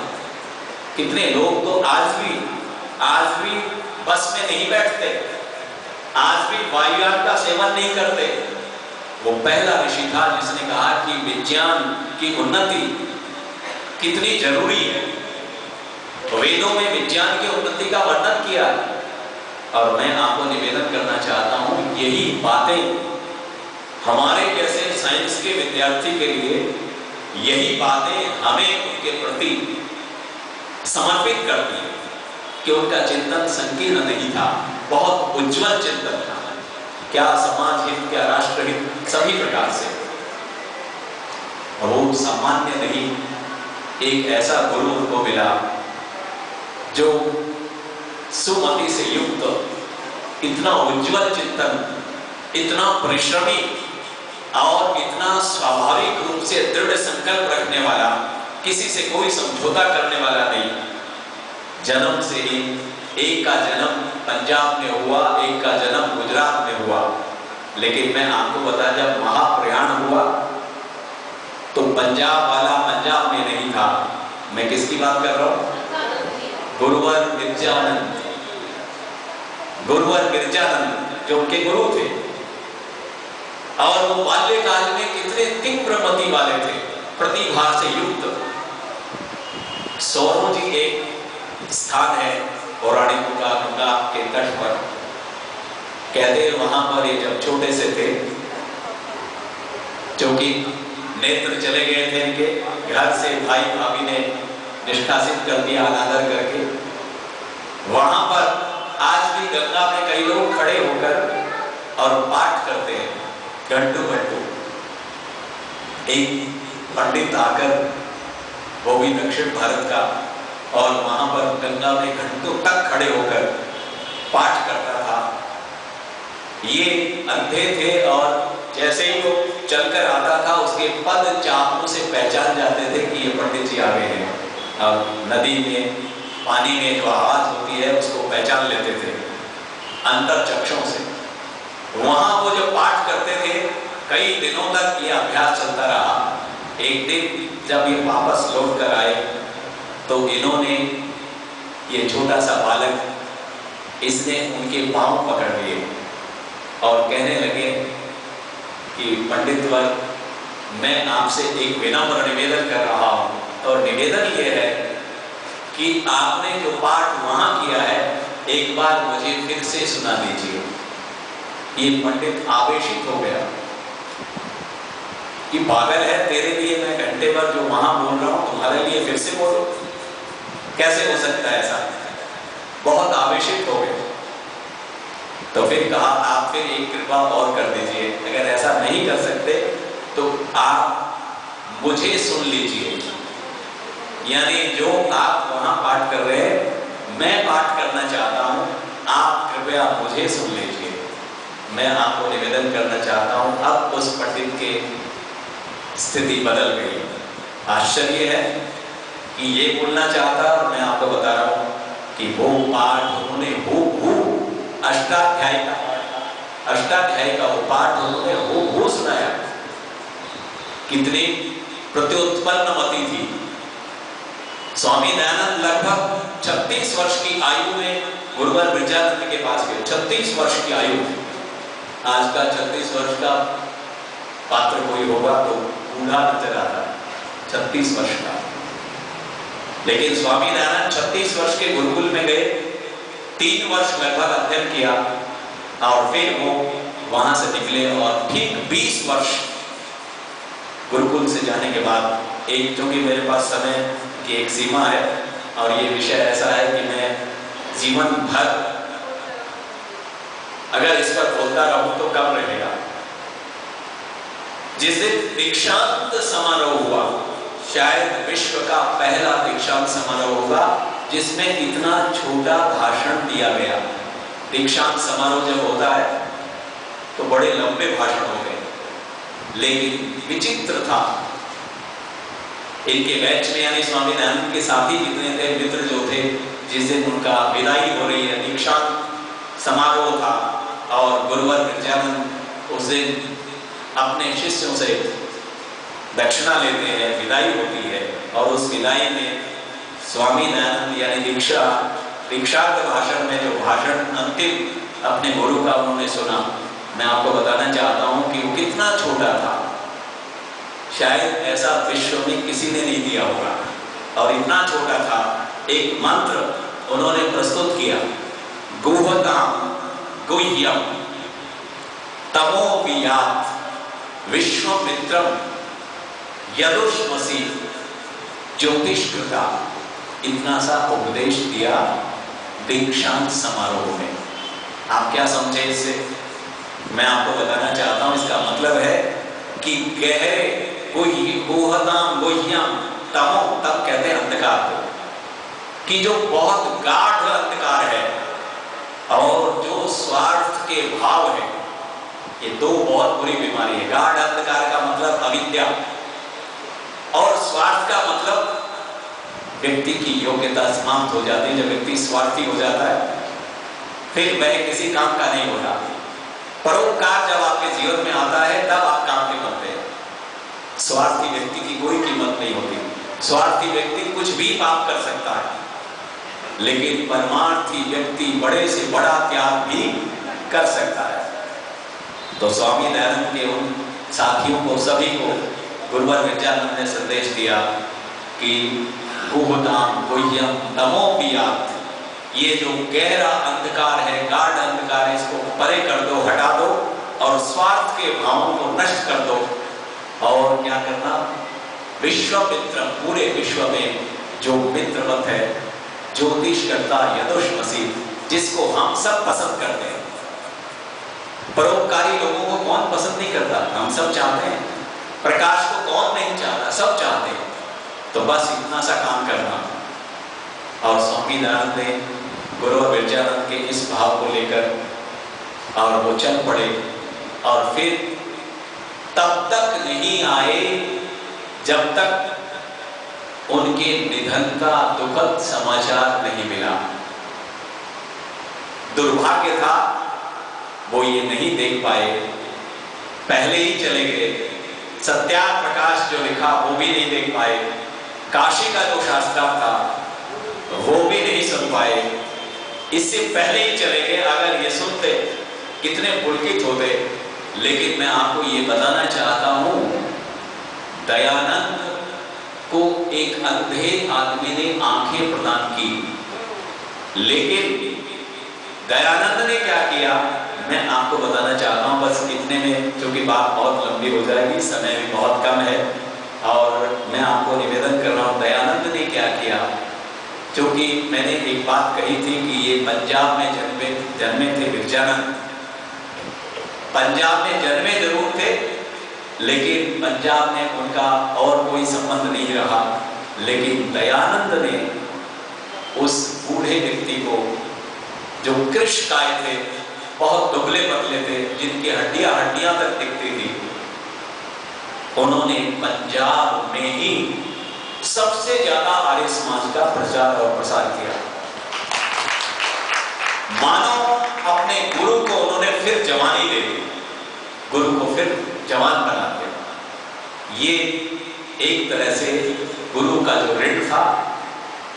Speaker 1: कितने लोग तो आज भी बस में नहीं बैठते, आज भी वायुयान का सेवन नहीं करते। वो पहला ऋषि था जिसने कहा कि विज्ञान की उन्नति कितनी जरूरी है। वेदों में विज्ञान की उन्नति का वर्णन किया, और मैं आपको निवेदन करना चाहता हूं, यही बातें हमारे जैसे साइंस के विद्यार्थी के लिए, यही बातें हमें उनके प्रति समर्पित करती है कि उनका चिंतन संकीर्ण नहीं था, बहुत उज्जवल चिंतन था। क्या समाज हित, क्या राष्ट्र हित, सभी प्रकार से। वो सामान्य नहीं, एक ऐसा गुरु उनको मिला जो सुमति से युक्त, इतना उज्जवल चिंतन, इतना परिश्रमी और इतना स्वाभाविक रूप से दृढ़ संकल्प रखने वाला, किसी से कोई समझौता करने वाला नहीं। जन्म से ही एक का जन्म पंजाब में हुआ, एक का जन्म गुजरात में हुआ, लेकिन मैं आपको बता, जब महाप्रयाण हुआ तो पंजाब वाला पंजाब में नहीं था। मैं किसकी बात कर रहा हूं? गुरुवर गिरजानंद, गुरुवर गिरजानंद जो उनके गुरु थे। और वो बाल्यकाल में कितने तीव्र मति वाले थे, प्रतिभा से युक्त। सोनू जी एक स्थान है पौराणिक का गंगा के तट पर, कहते वहां पर ये जब छोटे से थे, क्योंकि नेत्र चले गए थे इनके घर से, भाई भाभी ने निष्कासित कर दिया अनादर करके। वहां पर आज भी गंगा में कई लोग खड़े होकर और पाठ करते हैं घंटों घंटों। एक पंडित आकर, वो भी दक्षिण भारत का, और वहां पर गंगा में घंटों तक खड़े होकर पाठ करता था। ये अंधे थे और जैसे ही वो चलकर आता था उसके पद चापों से पहचान जाते थे कि ये पंडित जी आ गए हैं। और नदी में, पानी में जो आवाज होती है उसको पहचान लेते थे अंतर चक्षुओं से। वहां वो जो पाठ करते थे, कई दिनों तक ये अभ्यास चलता रहा। एक दिन जब ये वापस लौट कर आए तो इन्होंने, ये छोटा सा बालक, इसने उनके पांव पकड़ लिए और कहने लगे कि पंडित वर, मैं आपसे एक विनम्र निवेदन कर रहा हूं, और निवेदन ये है कि आपने जो पाठ वहां किया है एक बार मुझे फिर से सुना दीजिए। ये पंडित आवेशित हो गया कि पागल है, तेरे लिए मैं घंटे भर जो वहां बोल रहा हूं तुम्हारे लिए फिर से बोलो, कैसे हो सकता है ऐसा? बहुत आवेशित हो गए। तो फिर कहा, आप फिर एक कृपा और कर दीजिए, अगर ऐसा नहीं कर सकते तो आप मुझे सुन लीजिए। यानी जो आप वहां पाठ कर रहे हैं, मैं पाठ करना चाहता हूं, आप कृपया मुझे सुन लीजिए। मैं आपको निवेदन करना चाहता हूं। अब उस पंडित की स्थिति बदल गई। आश्चर्य है कि ये बोलना चाहता, और मैं आपको बता रहा हूं कि वो पाठ उन्होंने अष्टाध्यायी का वो पाठ उन्होंने हो सुनाया। कितनी प्रत्युत्पन्न मति थी। स्वामी दयानंद लगभग 36 वर्ष की आयु में गुरुवर गिरजानंद के पास गए। 36 वर्ष की आयु। आज का 36 वर्ष का पात्र कोई होगा तो बूढ़ा नजर आता, 36 वर्ष का। लेकिन स्वामी दयानंद 36 वर्ष के गुरुकुल में गए, 3 वर्ष लगभग अध्ययन किया, और फिर वो वहां से निकले। और ठीक 20 वर्ष गुरुकुल से जाने के बाद, एक, क्योंकि मेरे पास समय की एक सीमा है और ये विषय ऐसा है कि मैं जीवन भर अगर इस पर बोलता रहूं तो कब रहेगा। जिस दिन दीक्षांत समारोह हुआ, शायद विश्व का पहला दीक्षांत समारोह होगा जिसमें इतना छोटा भाषण दिया गया। दीक्षांत समारोह जब होता है तो बड़े लंबे भाषण होते हैं, लेकिन विचित्र था इनके बैच में, यानी स्वामी दयानंद के साथी जितने थे, मित्र जो थे, जिस दिन उनका विदाई हो रही है, दीक्षांत समारोह था और गुरुवर विरजानंद उस दिन अपने शिष्यों से दक्षिणा लेते हैं, विदाई होती है, और उस विदाई में स्वामी दयानंद यानी दीक्षांत भाषण में जो भाषण अंतिम अपने गुरु का उन्होंने सुना, मैं आपको बताना चाहता हूं कि वो कितना छोटा था। शायद ऐसा विश्व में किसी ने नहीं दिया होगा, और इतना छोटा था। एक मंत्र उन्होंने प्रस्तुत किया, गुहताम गुह्यम तमोपियात विश्वमित्रम यदुष्मसि ज्योतिष्कृता। इतना सा उपदेश दिया दीक्षांत समारोह में। आप क्या समझे इससे? मैं आपको बताना चाहता हूं, इसका मतलब है कि गहरे गुहताम गुह्यम तमो, तब कहते हैं अंधकार को, कि जो बहुत गाढ़ अंधकार है और जो स्वार्थ के भाव है, ये दो बहुत बुरी बीमारी है। गाढ़ अंधकार का मतलब अविद्या, और स्वार्थ का मतलब व्यक्ति की योग्यता समाप्त हो जाती है। जब व्यक्ति स्वार्थी हो जाता है फिर वह किसी काम का नहीं होता। परोपकार जब आपके जीवन में आता है तब आप काम के बनते हैं। स्वार्थी व्यक्ति की कोई कीमत नहीं होती। स्वार्थी व्यक्ति कुछ भी पाप कर सकता है, लेकिन परमार्थी व्यक्ति बड़े से बड़ा त्याग भी कर सकता है। तो स्वामी दयानंद के उन साथियों को, सभी को गुरुवर विरजानंद ने संदेश दिया कि गुहताम गुह्यम तमोपियात, ये जो गहरा अंधकार है, गाढ़ अंधकार है, इसको परे कर दो, हटा दो, और स्वार्थ के भावों को नष्ट कर दो। और क्या करना? विश्वमित्र, पूरे विश्व में जो मित्रवत है, ज्योतिष्कर्ता यदुष्मसि, जिसको हम सब पसंद करते हैं। परोपकारी लोगों को कौन पसंद नहीं करता? हम सब चाहते हैं। प्रकाश को कौन नहीं चाहता? सब चाहते हैं। तो बस इतना सा काम करना। और स्वामी दयानंद ने गुरुवर विरजानंद के इस भाव को लेकर और वो चल पड़े, और फिर तब तक नहीं आए जब तक उनके निधन का दुखद समाचार नहीं मिला। दुर्भाग्य था वो ये नहीं देख पाए, पहले ही चले गए। सत्याग्रह प्रकाश जो लिखा वो भी नहीं देख पाए। काशी का जो शास्त्रार्थ था वो भी नहीं सुन पाए। इससे पहले ही चले गए। अगर ये सुनते कितने पुलकित होते। लेकिन मैं आपको ये बताना चाहता हूं, दयानंद को एक अंधे आदमी ने आंखें प्रदान की, लेकिन दयानंद ने क्या किया मैं आपको बताना चाहता हूं। बस इतने में, क्योंकि बात बहुत लंबी हो जाएगी, समय भी बहुत कम है, और मैं आपको निवेदन कर रहा हूं दयानंद ने क्या किया। क्योंकि मैंने एक बात कही थी कि ये पंजाब में जन्मे थे विरजानंद। पंजाब में जन्मे जरूर थे, लेकिन पंजाब में उनका और कोई संबंध नहीं रहा। लेकिन दयानंद ने उस बूढ़े व्यक्ति को, जो कृष्णकाय थे, बहुत दुबले पतले थे, जिनकी हड्डियां तक दिखती थी, उन्होंने पंजाब में ही सबसे ज्यादा आर्य समाज का प्रचार और प्रसार किया। मानो अपने गुरु को उन्होंने फिर जवानी दे दी, गुरु को फिर जवान बना दिया। ये एक तरह से गुरु का जो ऋण था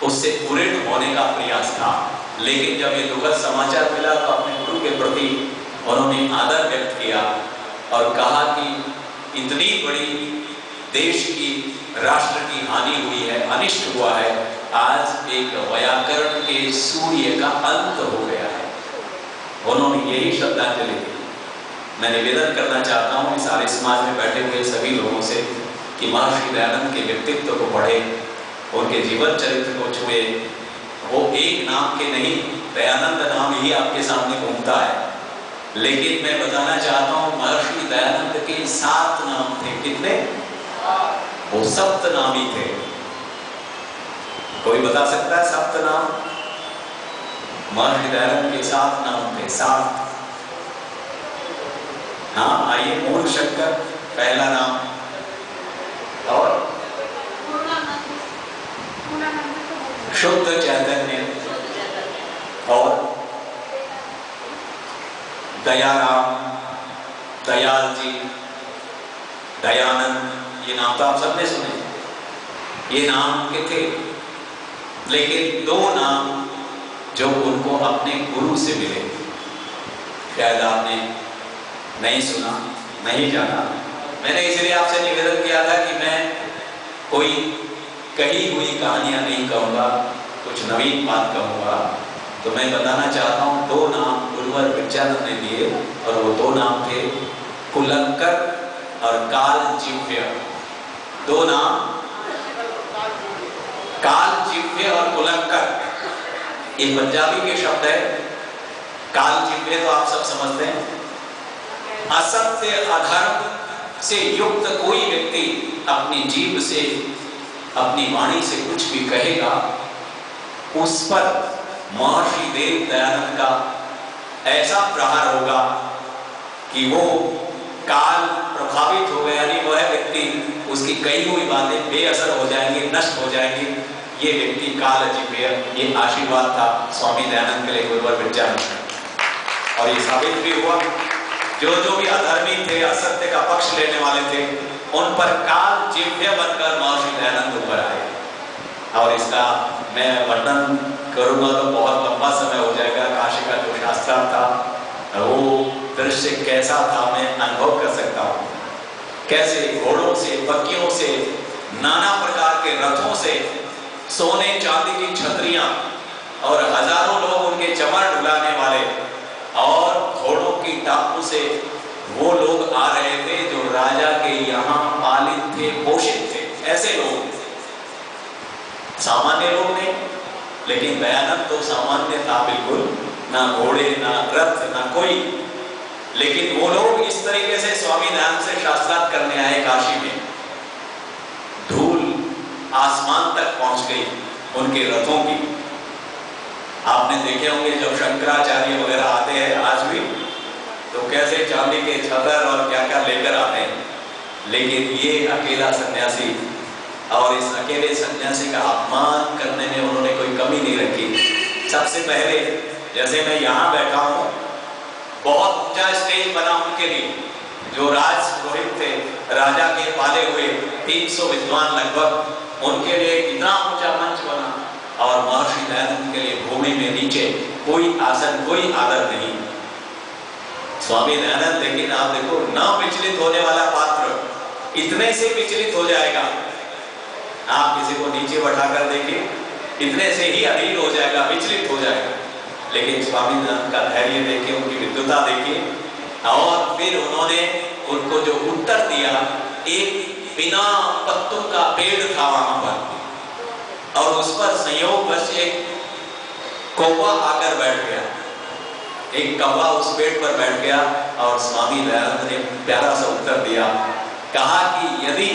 Speaker 1: उससे पूर्ण होने का प्रयास था। लेकिन जब ये दुखद समाचार मिला तो अपने गुरु के प्रति उन्होंने आदर व्यक्त किया और कहा कि इतनी बड़ी देश की, राष्ट्र की हानि हुई है, अनिष्ट हुआ है, आज एक वैयाकरण के सूर्य का अंत हो गया है। उन्होंने यही श्रद्धांजलि दी। मैं निवेदन करना चाहता हूँ इस आर्य समाज में बैठे हुए सभी लोगों से कि महर्षि दयानंद के व्यक्तित्व को पढ़े, उनके जीवन चरित्र को छुए। वो एक नाम के नहीं, दयानंद नाम ही आपके सामने घूमता है, लेकिन मैं बताना चाहता हूं महर्षि दयानंद के 7 नाम थे। कितने? वो सप्तनामी थे। कोई बता सकता है सप्त नाम? महर्षि दयानंद के 7 नाम थे, 7। हाँ आइए, मूल शंकर पहला नाम, और शुद्ध चैतन्य, और दयाराम, दयाल जी, दयानंद, ये नाम तो आप सबने सुने। ये नाम के थे, लेकिन 2 नाम जो उनको अपने गुरु से मिले, शायद आपने नहीं सुना, नहीं जाना। मैंने इसलिए आपसे निवेदन किया था कि मैं कोई कही हुई कहानियां नहीं कहूँगा, कुछ नवीन बात कहूँगा। तो मैं बताना चाहता हूँ 2 नाम गुरुवर विद्यानंद ने दिए, और वो 2 नाम थे कुलंकर और कालजिह्य। 2 नाम, कालजिह्य और कुलंकर। ये पंजाबी के शब्द है। कालजिह्य तो आप सब समझते हैं, असत्य अधर्म से युक्त कोई व्यक्ति अपनी जीभ से, अपनी वाणी से कुछ भी कहेगा, उस पर महर्षि देव दयानंद का ऐसा प्रहार होगा कि वो काल प्रभावित हो गया, यानी वह व्यक्ति, उसकी कही हुई बातें बेअसर हो जाएंगी, नष्ट हो जाएंगी। ये व्यक्ति कालजिह्य, ये आशीर्वाद था स्वामी दयानंद के लिए गुरुवर विद्यानंद, और ये साबित भी हुआ। जो भी अधर्मी थे, असत्य का पक्ष लेने वाले थे, उन पर कालजिह्य बनकर महर्षि दयानंद ऊपर आए। और इसका मैं वर्णन करूंगा तो बहुत लंबा समय हो जाएगा। काशी का जो शास्त्रार्थ था, वो दृश्य कैसा था मैं अनुभव कर सकता हूँ। कैसे घोड़ों से, बग्गियों से, नाना प्रकार के रथों से, सोने चांदी की छतरियां, और हजारों लोग उनके चमर ढुलाने वाले, और घोड़ों की टापू से वो लोग आ रहे थे जो राजा के यहाँ पालित थे, पोषित थे। ऐसे लोग, सामान्य लोग नहीं, लेकिन दयानंद तो सामान्य था बिल्कुल, ना घोड़े, ना रथ, ना कोई। लेकिन वो लोग इस तरीके से स्वामी दयानंद से शास्त्रार्थ करने आए काशी में। धूल आसमान तक पहुंच गई उनके रथों की। आपने देखे होंगे जब शंकराचार्य वगैरह आते हैं आज भी, तो कैसे चांदी के छतर और क्या क्या लेकर आते हैं। लेकिन ये अकेला सन्यासी, और इस अकेले सन्यासी का अपमान करने में उन्होंने कोई कमी नहीं रखी। सबसे पहले, जैसे मैं यहाँ बैठा हूँ, बहुत ऊंचा स्टेज बना उनके लिए, जो राज पुरोहित थे, राजा के पाले हुए 300 विद्वान लगभग, उनके लिए कितना ऊंचा मंच बना। और महर्षि दयानंद के लिए भूमि में नीचे कोई आसन, कोई आदर नहीं। स्वामी दयानंद, लेकिन आप देखो, न विचलित होने वाला पात्र इतने से विचलित हो जाएगा। आप किसी को नीचे बैठाकर देखिए, इतने से ही अधीर हो जाएगा, विचलित हो जाएगा। लेकिन स्वामी दयानंद का धैर्य देखिए, उनकी विद्वता देखिए, और फिर उन्होंने उनको जो उत्तर दिया, एक बिना पत्तों का पेड़ था वहां पर, और उस पर संयोगवश एक कौवा आकर बैठ गया। एक कौवा उस पेड़ पर बैठ गया, और स्वामी दयानंद ने प्यारा सा उत्तर दिया। कहा कि यदि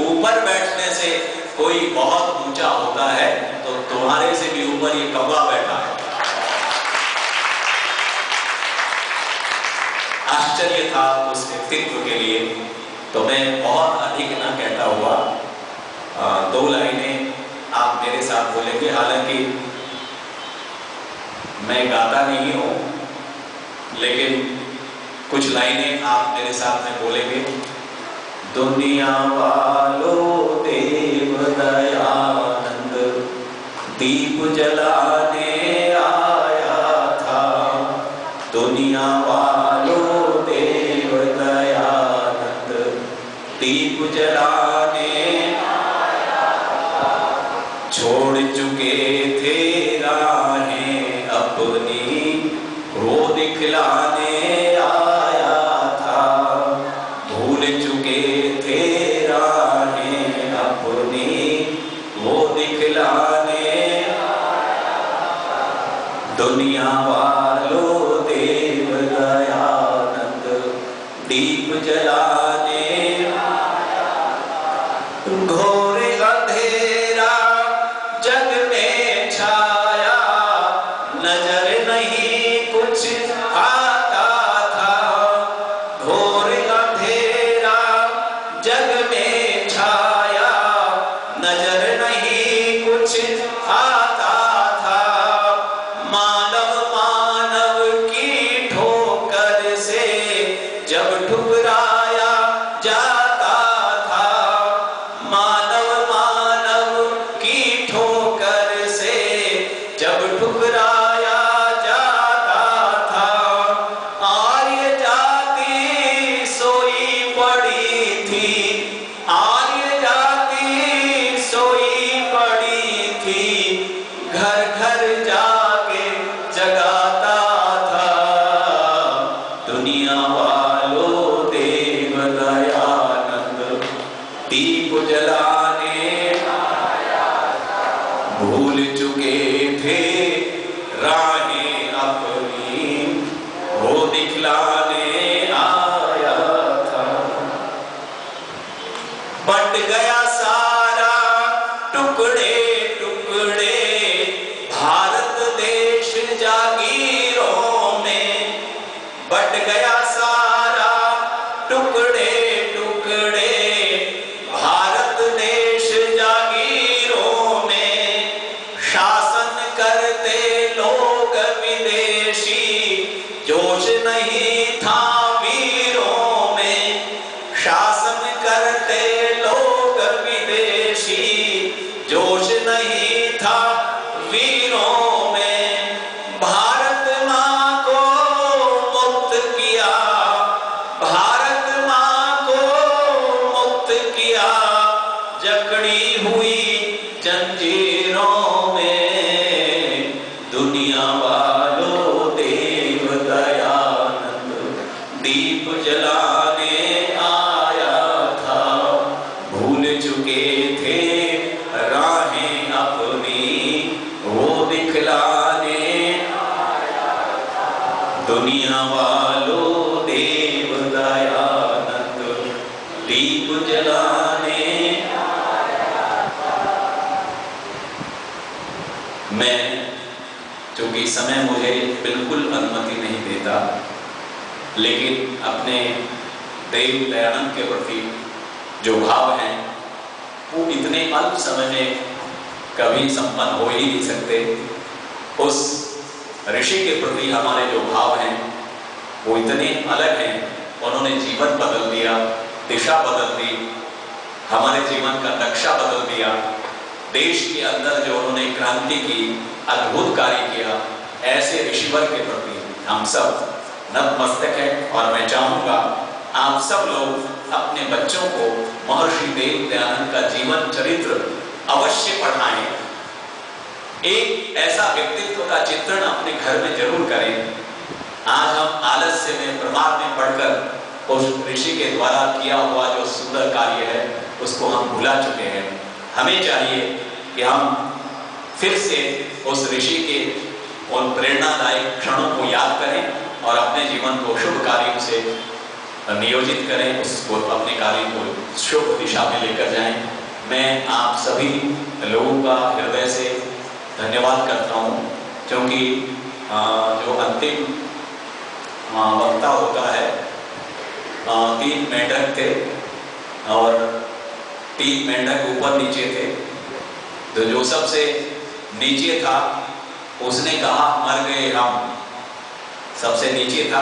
Speaker 1: ऊपर बैठने से कोई बहुत ऊंचा होता है, तो तुम्हारे से भी ऊपर ये कौवा बैठा है। आश्चर्य था उस व्यक्तित्व के लिए। तो मैं बहुत अधिक न कहता हुआ 2 लाइनें आप मेरे साथ बोलेंगे। हालांकि मैं गाता नहीं हूं, लेकिन कुछ लाइनें आप मेरे साथ में बोलेंगे। दुनिया वालों देव दयानंद दीप जलाने आया था। दुनिया वालों देव दयानंद दीप जलाने छोड़ चुके थे राहें अपनी, वो दिखलाने आया था। भूल चुके थे राहें अपनी, वो दिखलाने आया था। दुनिया जब ठुकराया जाता था, मानव मानव की ठोकर से जब ठुकराया जाता था, आर्य जाति सोई पड़ी थी, आर्य जाति सोई पड़ी थी, घर घर जाके जगाता था, दुनिया वालों देव दयानंद दीप जलाने आया था, भूल चुके थे राहें अपनी, वो दिखलाने आया था। बट गया सारा टुकड़े टुकड़े भारत देश जागीरों में, बट गया सारा टुकड़े टुकड़े भारत देश जागीरों में, शासन करते लोग विदेशी, जोश नहीं था वीरों में, शासन करते लोग विदेशी, जोश नहीं था वीरों में, भारत माँ को मुक्त किया, भारत माँ को मुक्त किया, जकड़ी हुई जंजीरों में, दुनिया वालों देव दयानंद दीप जलाने आया था, भूल चुके थे राहें अपनी, वो दिखलाने आया था, दुनिया वालों देव दयानंद दीप जलाने आया था। मैं, चूंकि समय मुझे बिल्कुल अनुमति नहीं देता, लेकिन अपने देव दयानंद के प्रति जो भाव हैं वो इतने अल्प समय में कभी संपन्न हो ही नहीं सकते। उस ऋषि के प्रति हमारे जो भाव हैं वो इतने अलग हैं, उन्होंने जीवन बदल दिया, दिशा बदल दी, हमारे जीवन का नक्शा बदल दिया, देश के अंदर जो उन्होंने क्रांति की, अद्भुत कार्य किया, ऐसे ऋषिवर के प्रति हम सब नतमस्तक हैं। और मैं चाहूंगा आप सब लोग अपने बच्चों को महर्षि देव दयानंद का जीवन चरित्र अवश्य पढ़ाएं, एक ऐसा व्यक्तित्व का चित्रण अपने घर में जरूर करें। आज हम आलस्य में, प्रमाद में पढ़कर उस ऋषि के द्वारा किया हुआ जो सुंदर कार्य है उसको हम भुला चुके हैं। हमें चाहिए कि हम फिर से उस ऋषि के उन प्रेरणादायक क्षणों को याद करें और अपने जीवन को शुभ कार्यों से नियोजित करें, उसको अपने कार्य को शुभ दिशा में लेकर जाएं। मैं आप सभी लोगों का हृदय से धन्यवाद करता हूँ, क्योंकि जो अंतिम वक्ता होता है, 3 मेंढक थे और 3 मेंढक ऊपर नीचे थे, तो जो सबसे नीचे था उसने कहा मर गए हम, सबसे नीचे था